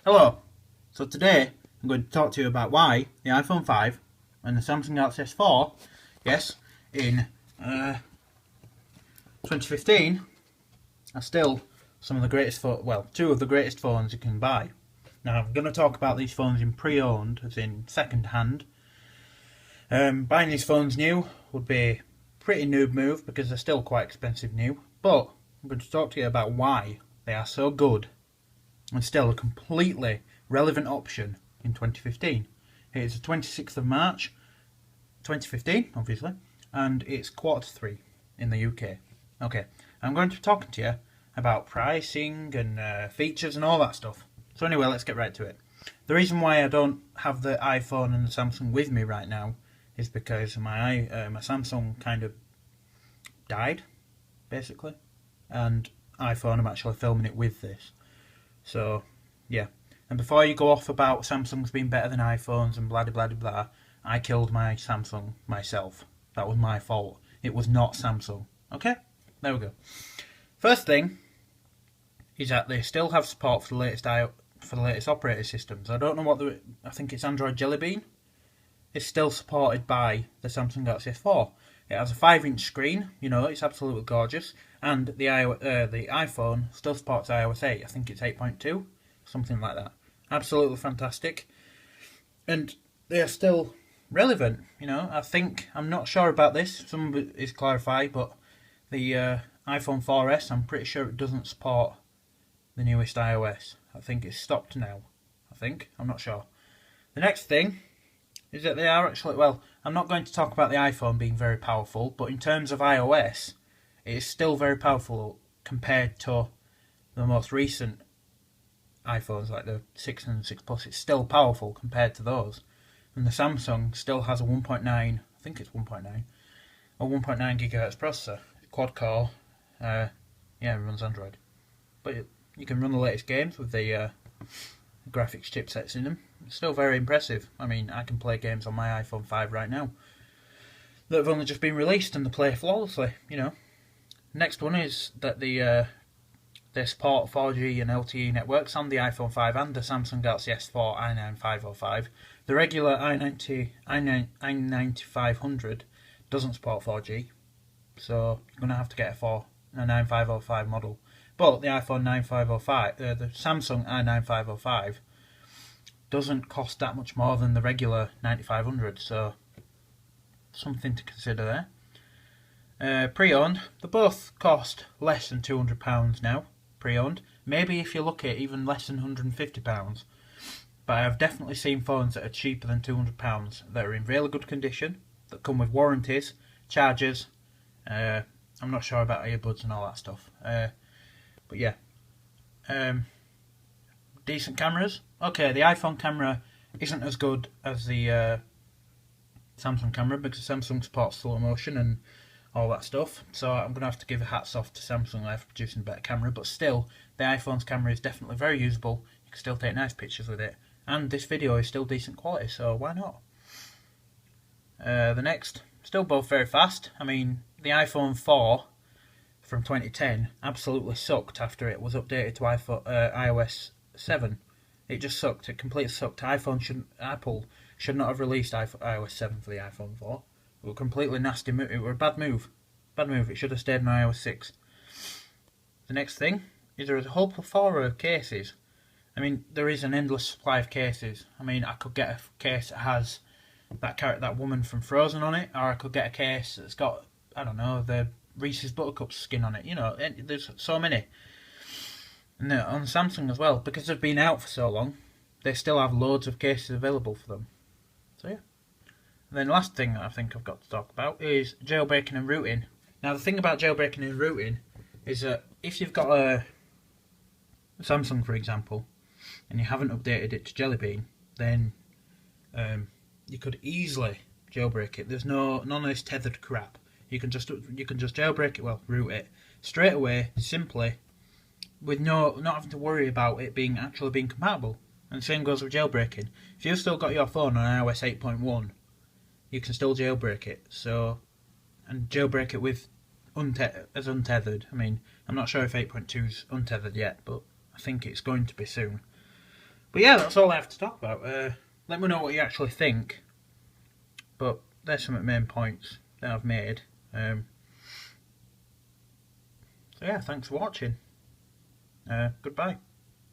Hello. So today I'm going to talk to you about why the iPhone 5 and the Samsung Galaxy S4, yes, in 2015 are still some of the greatest two of the greatest phones you can buy. Now I'm going to talk about these phones in pre-owned, as in second-hand. Buying these phones new would be a pretty noob move because they're still quite expensive new, but I'm going to talk to you about why they are so good and still a completely relevant option in 2015. It is the 26th of March 2015, obviously, and it's Q3 in the UK. Okay, I'm going to be talking to you about pricing and features and all that stuff. So anyway, let's get right to it. The reason why I don't have the iPhone and the Samsung with me right now is because my Samsung kind of died, basically, and iPhone, I'm actually filming it with this. So, yeah. And before you go off about Samsung's being better than iPhones and blah blah blah blah, I killed my Samsung myself. That was my fault. It was not Samsung. Okay? There we go. First thing is that they still have support for the latest operating systems. I don't know I think it's Android Jelly Bean. It's still supported by the Samsung Galaxy S4. It has a 5-inch screen, it's absolutely gorgeous, and the iPhone still supports iOS 8. I think it's 8.2, something like that. Absolutely fantastic, and they are still relevant. I'm not sure about this. Some of it is clarified, but the iPhone 4S, I'm pretty sure it doesn't support the newest iOS. I think it's stopped now. I'm not sure. The next thing is that they are actually, I'm not going to talk about the iPhone being very powerful, but in terms of iOS, it is still very powerful compared to the most recent iPhones, like the 6 and 6 Plus. It's still powerful compared to those. And the Samsung still has a 1.9, I think it's 1.9, a 1.9 GHz processor, quad core, it runs Android. But you can run the latest games with the graphics chipsets in them. It's still very impressive. I mean, I can play games on my iPhone 5 right now that have only just been released and they play flawlessly, Next one is that they support 4G and LTE networks on the iPhone 5 and the Samsung Galaxy S4 i9505. The regular i9500 doesn't support 4G, so you're going to have to get a 9505 model. But the iPhone 9505, the Samsung i9505, doesn't cost that much more than the regular 9500, so something to consider there. Pre-owned, they both cost less than £200 now, pre-owned. Maybe if you look at even less than £150. But I've definitely seen phones that are cheaper than £200 that are in really good condition, that come with warranties, chargers. I'm not sure about earbuds and all that stuff. But yeah. Decent cameras. Okay, the iPhone camera isn't as good as the Samsung camera because Samsung supports slow motion and all that stuff. So I'm going to have to give a hats off to Samsung there for producing a better camera. But still, the iPhone's camera is definitely very usable. You can still take nice pictures with it. And this video is still decent quality, so why not? The next, still both very fast. I mean, the iPhone 4 from 2010 absolutely sucked after it was updated to iOS 7. It just sucked. It completely sucked. Apple should not have released iOS 7 for the iPhone 4. It was a completely nasty move. It was a bad move. Bad move. It should have stayed on iOS 6. The next thing is there is a whole plethora of cases. I mean, there is an endless supply of cases. I mean, I could get a case that has that woman from Frozen on it, or I could get a case that's got, I don't know, the Reese's Buttercup skin on it. There's so many. And on Samsung as well, because they've been out for so long, they still have loads of cases available for them. So yeah. And then last thing that I think I've got to talk about is jailbreaking and rooting. Now the thing about jailbreaking and rooting is that if you've got a Samsung, for example, and you haven't updated it to Jelly Bean, then you could easily jailbreak it. There's none of this tethered crap. You can just jailbreak it, root it straight away, simply, with not having to worry about it actually being compatible. And the same goes with jailbreaking. If you've still got your phone on iOS 8.1, you can still jailbreak it. And jailbreak it with as untethered. I mean, I'm not sure if 8.2 is untethered yet, but I think it's going to be soon. But yeah, that's all I have to talk about. Let me know what you actually think. But there's some of the main points that I've made. So yeah, thanks for watching. Goodbye.